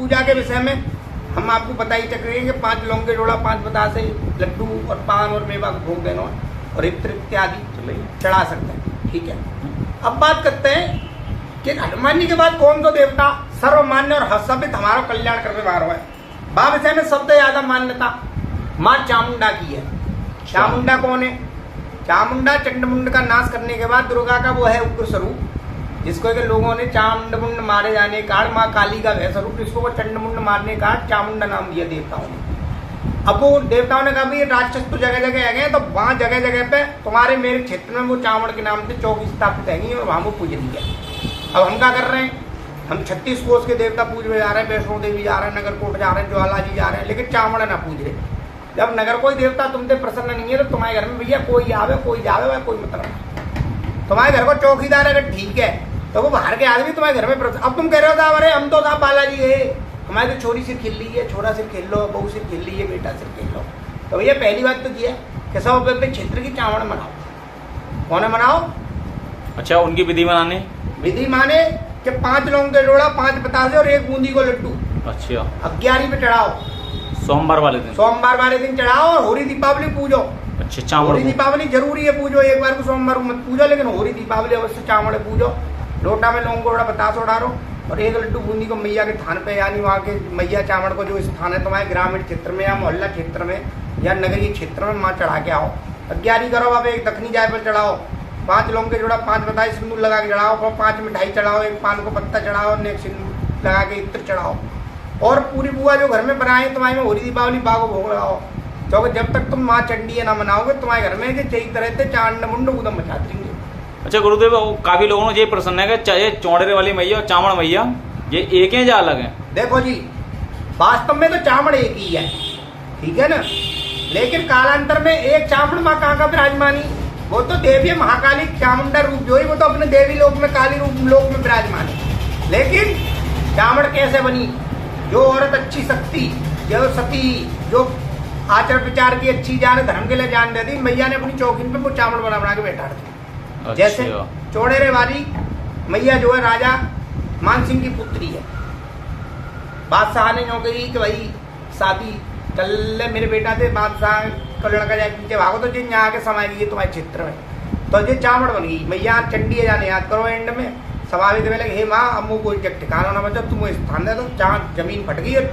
पूजा के विषय में हम आपको बताई चक रहे हैं कि 5 लौंगे जोड़ा, 5 बतासे, लड्डू और पान और मेवा को भोग देना और इत्र इत्यादि चढ़ा सकते हैं। ठीक है, अब बात करते हैं कि हनुमान जी के बाद कौन सा देवता सर्वमान्य और हर्षित हमारा कल्याण करने वाला है। बा विषय में सबसे ज्यादा मान्यता माँ चामुंडा की है। चामुंडा कौन है? चामुंडा चंडमुंड का नाश करने के बाद दुर्गा का वो है उग्र स्वरूप, जिसको के लोगों ने चामुंड मारे जाने का माँ काली का वह स्वरूप, जिसको वो चंडमुंड मारने का चामुंडा नाम दिया देवताओं ने। अब वो देवताओं ने कहा भाई राक्षस तो जगह जगह आ गए, तो वहां जगह जगह पे तुम्हारे मेरे क्षेत्र में वो चावड़ के नाम से चौकी स्थापित है और वहां वो पूज रही है। अब हम क्या कर रहे हैं? हम 36 कोष के देवता पूजने जा रहे हैं, वैष्णो देवी जा रहे हैं, नगरकोट जा रहे हैं, ज्वाला जी जा रहे हैं, लेकिन चावड़ ना पूज रहे। जब नगर कोई देवता तुमसे प्रसन्न नहीं है तो तुम्हारे घर में भैया कोई आवे कोई जावे वह कोई मतलब नहीं। तुम्हारे घर को चौकीदार अगर ठीक है तो वो बाहर के आदमी तुम्हारे घर में अब तुम कह रहे हो साहब अरे हम तो साहब बालाजी है, हमारी तो छोरी सिर खेल ली है, छोरा सिर खेल लो, बहू सिर खेल ली है, बेटा सिर खेल लो। तो भैया पहली बात तो ये है कि सब पे क्षेत्र की चावड़ मनाओ। कौन मनाओ? अच्छा, उनकी विधि बनाने विधि माने कि 5 लौंगे जोड़ा, 5 बतासे और 1 बूंदी को लड्डू। अच्छा, अब 11 पे चढ़ाओ, सोमवार वाले दिन चढ़ाओ और होली दीपावली पूजो। अच्छा, चावड़ होली दीपावली जरूरी है पूजो, एक बार को सोमवार को मत पूजो, लेकिन होली दीपावली अवश्य चावड़ पूजो। लोटा में लौंग गोड़ा बतासो डालो और 1 लड्डू बूंदी को मैया के थान पे, यानी वहाँ के मैया चावड़ को जो स्थान है तुम्हारे ग्रामीण क्षेत्र में या मोहल्ला क्षेत्र में या नगरीय क्षेत्र में वहाँ चढ़ा के आओ। 11 करो, आप 1 दक्षिणी जायफल चढ़ाओ, 5 लौंगे जोड़ा, 5 बताए सिंदूर लगा के चढ़ाओ, और 5 मिठाई चढ़ाओ, 1 पान को पत्ता चढ़ाओ, 1 सिंदूर लगा के इत्र चढ़ाओ। और पूरी बुआ जो घर में बनाए तुम्हारे में होली दीपावली बागो भोग लगाओ, क्योंकि जब तक तुम माँ चंडी ना मनाओगे तुम्हारे घर में सही तरह से चांड मुंड उदम मचा देंगे। अच्छा गुरुदेव, काफी लोगों ने ये प्रश्न है कि चाहे चौड़ेरे वाली मैया और चावड़ मैया ये एक है या अलग है? देखो जी, वास्तव में तो चावड़ एक ही है, ठीक है ना, लेकिन कालांतर में एक चावड़ माँ कहाँ का विराजमानी, वो तो देवी महाकाली चामुंडा रूप जो है वो तो अपने देवी लोक में काली रूप लोक में विराजमान है। लेकिन चावड़ कैसे बनी? जो औरत अच्छी शक्ति, जो सती, जो आचार विचार की अच्छी जाने, धर्म के लिए जान देती, मैया ने अपनी चौकीन पे वो चावड़ बना के बैठा दी। अच्छा। जैसे चौड़ेरे वाली मैया जो है राजा मान सिंह की पुत्री है। बादशाह ने जो कही कि भाई शादी कर ले मेरे बेटा से, बादशाह का लड़का जाए पीछे भागो तो जिन यहाँ के समाएगी ये तुम्हारे क्षेत्र में, तो ये चावड़ बन गई। मैया चंडी जाने याद करो एंड में स्वाभाविक में लगे हे माँ अम्मू कोई ठिकाना ना बचा, तुम स्थान दे तो जहाँ जमीन फट गई और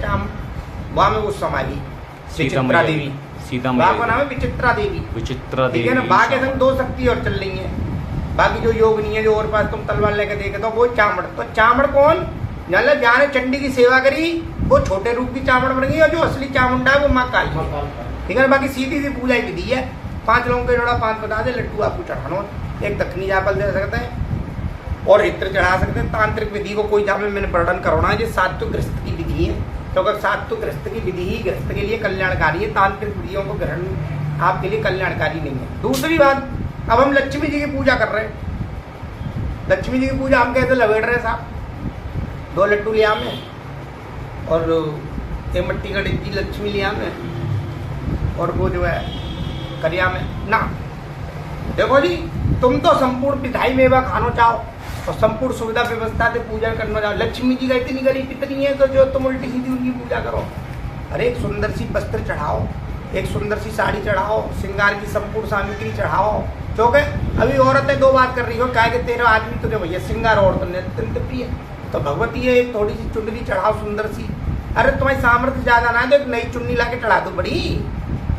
वहां में वो समा गई विचित्रा देवी। सीता का नाम है विचित्रा देवी। विचित्रा देवी, ठीक है ना। बा के संग 2 शक्ति और चल रही है, बाकी जो योग नहीं है, जो और पास तुम तलवार लेके देखे तो वो चावड़। तो चावड़ कौन? जाने चंडी की सेवा करी वो छोटे रूप की चावड़ बन गई, और जो असली चामुंडा है वो माँ काली है। ठीक है ना। बाकी सीधी सी पूजा की विधि है, 5 लौंग के जोड़ा, 5 बता दे, लड्डू आपको चढ़ाना, 1 दक्षिणी जायफल दे सकते हैं और इत्र चढ़ा सकते हैं। तांत्रिक विधि को कोई जहाँ में मैंने वर्णन करवाना है, ये सात्विक गृहस्थ की विधि है, तो अगर सात्विक गृहस्थ की विधि ही गृहस्थ के लिए कल्याणकारी है, तांत्रिक विधियों को ग्रहण आपके लिए कल्याणकारी नहीं है। दूसरी बात, अब हम लक्ष्मी जी की पूजा कर रहे हैं। लक्ष्मी जी की पूजा हम कैसे लपेट रहे हैं साहब? 2 लड्डू लिया में और 1 मट्टी का डिब्बी लक्ष्मी लिया में और वो जो है करिया में ना। देखो जी, तुम तो संपूर्ण पिठाई मेवा खाना चाहो और संपूर्ण सुविधा व्यवस्था से पूजा करना चाहो। लक्ष्मी जी का इतनी गरीब इतनी है तो जो तुम उल्टी सीधी उनकी पूजा करो। अरे एक सुंदर सी वस्त्र चढ़ाओ, एक सुंदर सी साड़ी चढ़ाओ, श्रृंगार की संपूर्ण सामग्री चढ़ाओ। क्योंकि अभी औरतें 2 बात कर रही हो, क्या कि तेरा आदमी तुझे भैया श्रृंगार और अत्यंत प्रिय, तो भगवती है एक थोड़ी सी चुनरी चढ़ाओ सुंदर सी। अरे तुम्हारी सामर्थ्य ज्यादा ना है तो एक नई चुन्नी ला के चढ़ा दो बड़ी।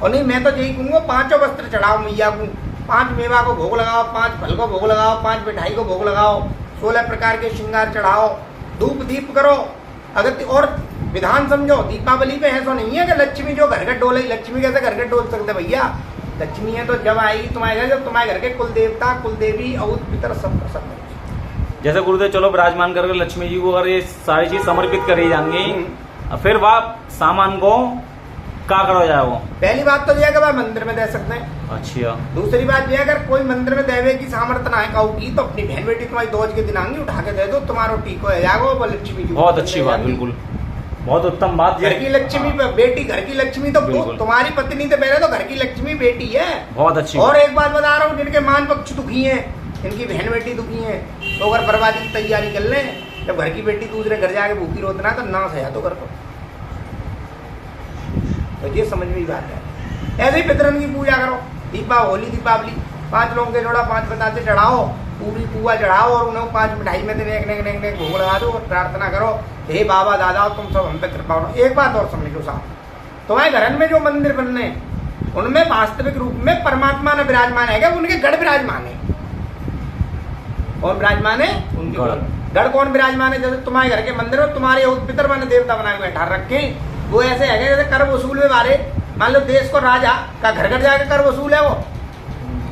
और नहीं मैं तो यही कहूँगा 5 वस्त्र चढ़ाओ मैया को, 5 मेवा को भोग लगाओ, 5 फल को भोग लगाओ, 5 मिठाई को भोग लगाओ, 16 प्रकार के श्रृंगार चढ़ाओ, धूप दीप करो। अगर और विधान समझो, दीपावली पे ऐसा नहीं है कि लक्ष्मी जो घर के डोले, लक्ष्मी कैसे घर के डोल सकते भैया? लक्ष्मी है तो जब आएगी तुम्हारे घर, जब तुम्हारे घर के कुल देवता, कुल देवी, औत पितर सब प्रसन्न हो। जैसे गुरुदेव चलो विराजमान करके लक्ष्मी जी को अगर ये सारी चीज समर्पित करी जाएंगी, फिर वह सामान को क्या करो जाए? वो पहली बात तो यह है कि वह मंदिर में दे सकते हैं। अच्छा। दूसरी बात यह है अगर कोई मंदिर में देवे की सामर्थ्य ना है कहू की, तो अपनी बहन बेटी तुम्हारी दोज के दिनांगी उठा के दे दो, तुम्हारा टीको है जागो वो लक्ष्मी जी। बहुत अच्छी बात, बिल्कुल बहुत उत्तम बात। घर की लक्ष्मी बेटी, घर की लक्ष्मी तो तुम्हारी पत्नी तो पहले तो घर की लक्ष्मी बेटी है। बहुत अच्छी। और एक बात बता रहा हूँ, जिनके मान पक्ष दुखी है, इनकी बहन बेटी दुखी है, तो अगर बर्बादी की तैयारी कर ले जब घर की बेटी दूसरे घर जाके भूखी रोतना तो ना सया तो घर को, तो ये समझ में ही बात है। ऐसे ही पितरन की पूजा करो, दीपावली दीपावली 5 लोगों के जोड़ा 5 बताते चढ़ाओ, पूरी पुआ चढ़ाओ और उन्हें 5 मिठाई में देने भोग लगा दो और प्रार्थना करो, हे बाबा दादा तुम सब हम पे कृपा करो। एक बात और समझो साहब, तुम्हारे घर में जो मंदिर बनने उनमें वास्तविक रूप में परमात्मा ने विराजमान है क्या? उनके गढ़ विराजमान है। कौन विराजमान है? उनके गढ़ कौन विराजमान है? जैसे तुम्हारे घर के मंदिर में तुम्हारे पितर माने देवता बना के बैठा रखे, वो ऐसे है जैसे कर वसूल में बारे, मान लो देश को राजा का घर घर जाके कर वसूल है, वो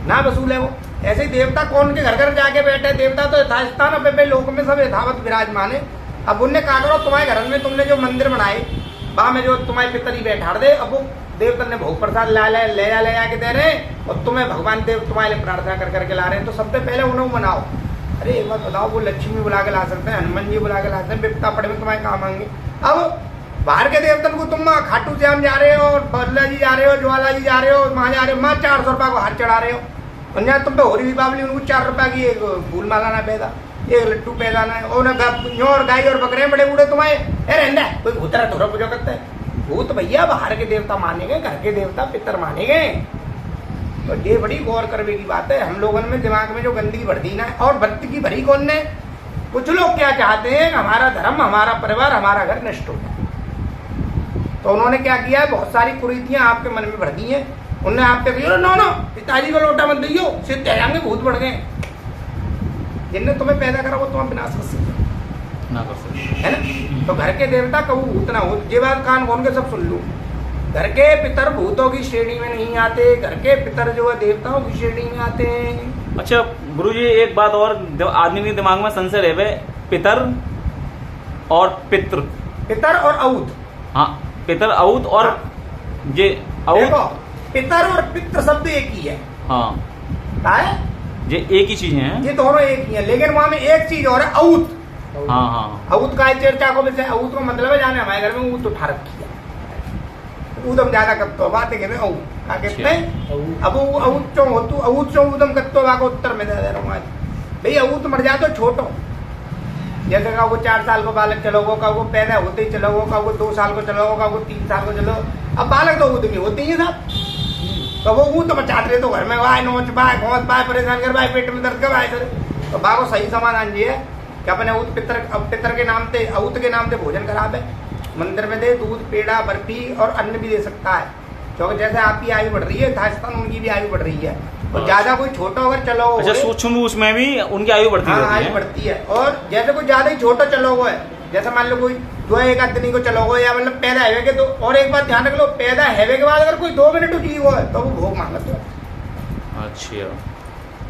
ना वसूल है वो। ऐसे ही देवता कौन के घर घर जाके बैठे? देवता तो यथास्थान पे लोक में सब यथावत विराजमान है। अब उनने कहा करो तुम्हारे घर में तुमने जो मंदिर बनाए वहां में जो तुम्हारे पितरी बैठा दे, अब वो देवता ने भोग प्रसाद ले जाके दे रहे और तुम्हें भगवान देव तुम्हारे लिए प्रार्थना कर करके ला रहे हैं, तो सबसे पहले उन्हें मनाओ। अरे एक बात बताओ, वो लक्ष्मी बुला के ला सकते हैं, हनुमान जी बुला के ला सकते हैं, विपता पड़े में तुम्हारे काम आएंगे। अब बाहर के देवतन को तुम खाटू श्याम जा रहे हो, बल्ला जी जा रहे हो, ज्वाला जी जा रहे हो, वहां जा रहे हो, 400 रुपये को हाथ चढ़ा रहे हो, और यहाँ तुम पे होली दीपावली उनको 4 रुपये की एक फूल माला ना पैदा, एक लट्टू पैदा ना, और गाय और बकरे बड़े बूढ़े तुम्हारे रहना है, कोई भूतरा थोड़ा पूजा करता है। भूत भैया बाहर के देवता माने गए, घर के देवता पितर माने गए। तो ये बड़ी गौर करने की बात है। हम लोगों में दिमाग में जो गंदगी भर दी ना, और भक्ति की भरी कौन ने? कुछ लोग क्या चाहते हैं, हमारा धर्म, हमारा परिवार, हमारा घर नष्ट हो जाए। तो उन्होंने क्या किया है, बहुत सारी कुरीतियां आपके मन में भर दी हैं। उन्होंने आप पे कही नो नो पिताजी को लोटा मत दियो, सिद्ध जाएंगे, भूत बढ़ गए। जिनने तुम्हें पैदा करा वो तुम्हें विनाश कर सकते ना कर सकते है ना। तो घर के देवता कबू भूत ना हो, ये बात कान खोल के सब सुन लो। घर के पितर भूतों की श्रेणी में नहीं आते, घर के पितर जो है देवताओं की श्रेणी में आते हैं। अच्छा गुरुजी, एक बात और आदमी के दिमाग में संशय रहे, पितर और पितृ, पितर और औद। हाँ, पितर औद और ये देखो पितर और पितृ शब्द एक ही है। हाँ, है ये एक ही चीज है, ये दोनों एक ही है, लेकिन वहां में एक चीज और है, औद। हाँ हाँ, औद का चर्चा को वैसे औद का मतलब है, जाने हमारे घर में ऊद उठा रखी है, ऊदम ज्यादा कत्तो बातें कहते हैं, क्या कहते हैं? अब औद चो होतु औद चो ऊदम कत्तो वाको उत्तर में दे रहा हूँ आज भाई। औद मर जातो छोटो, जैसे का वो 4 साल को बालक चलोगो, का वो पैदा होते ही चलोगो, का वो 2 साल को चलोगो, का वो 3 साल को चलो। अब बालक तो ऊद की होती ही साहब, तो वो ऊद मचाते रहे तो घर में वाय नोच पाए घोंस पाए, परेशान कर पाए, पेट में दर्द कर पाए। तो बाको सही समाधान ये है कि अपने औद पितर के नाम से, औद के नाम से भोजन करावे, मंदिर में दे, दूध पेड़ा बर्फी और अन्न भी दे सकता है, क्योंकि जैसे आपकी आयु बढ़ रही है यथास्थान उनकी भी आयु बढ़ रही है। और ज्यादा कोई छोटा अगर चलो, अच्छा सूक्ष्म उसमें भी उनकी आयु बढ़ती है। आयु बढ़ती है। और जैसे कोई ज्यादा ही छोटा चलो है, जैसे मान लो कोई जो है 1 आदमी को चलो या मतलब पैदा है के, तो और एक बात ध्यान रख लो, पैदा है के बाद अगर कोई 2 मिनट जी हुआ है तो वो भोग मांगते हो। अच्छा,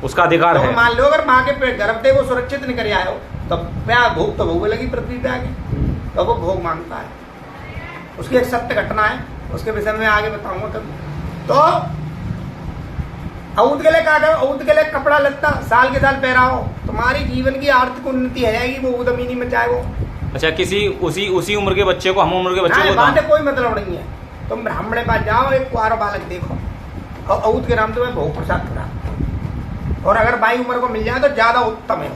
उसका अधिकार है। मान लो अगर माँ के गर्भ से वो सुरक्षित नहीं कर आए हो तो भोग तो भोग लगी पृथ्वी पे आगे, तो वो भोग मांगता है। उसकी एक सत्य घटना है, उसके विषय में आगे बताऊंगा कभी। तो औद के लिए क्या करो, औद के लिए कपड़ा लत्ता साल के साल पहराओ, तुम्हारी जीवन की आर्थिक उन्नति है जाएगी, वो उदमी नहीं मचाए वो। अच्छा, किसी उसी उम्र के बच्चे को, हम उम्र के बच्चे को बात है, कोई मतलब नहीं है। तुम ब्राह्मण के पास जाओ, एक कुआरा बालक देखो और औद के नाम से मैं भोग प्रसाद करा, और अगर 22 उम्र को मिल जाए तो ज्यादा उत्तम है।